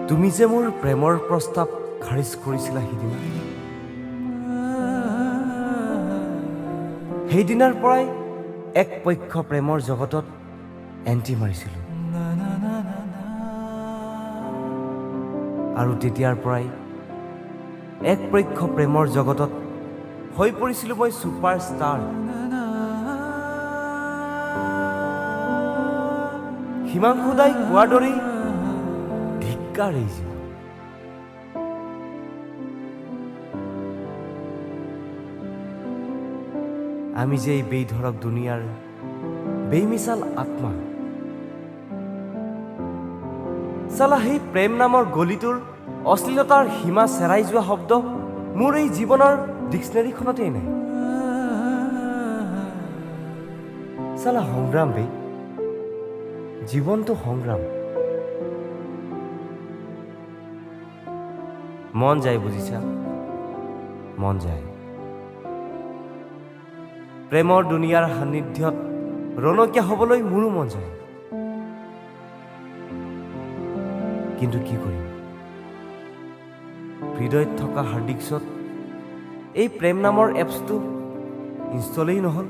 তুমি যে মোৰ প্ৰেমৰ প্ৰস্তাৱ খাৰিজ কৰিছিলা সিদিনা, সেইদিনাৰ পৰাই একপক্ষ প্ৰেমৰ জগতত এণ্টি মাৰিছিলোঁ। আৰু তেতিয়াৰ পৰাই একপক্ষ প্ৰেমৰ জগতত হৈ পৰিছিলোঁ মই ছুপাৰষ্টাৰ। হিমাংশু দাই কোৱাৰ দৰেই ধিক্কাৰ এই জীৱন। আমি যে এই বেধৰক দুনিয়াৰ বেমিছাল আত্মা। চালা সেই প্ৰেম নামৰ গলিটোৰ অশ্লীলতাৰ সীমা চেৰাই যোৱা শব্দ মোৰ এই জীৱনৰ ডিক্সনেৰীখনতেই নাই। চালা সংগ্ৰাম বে, জীৱনটো সংগ্ৰাম। মন যায় বুজিছা, মন যায়। প্ৰেমৰ দুনিয়াৰ সান্নিধ্যত ৰনকীয়া হ'বলৈ মোৰো মন যায়। কিন্তু কি কৰিম, হৃদয়ত থকা হাৰ্ড ডিস্কত এই প্ৰেম নামৰ এপছটো ইনষ্টলেই নহ'ল।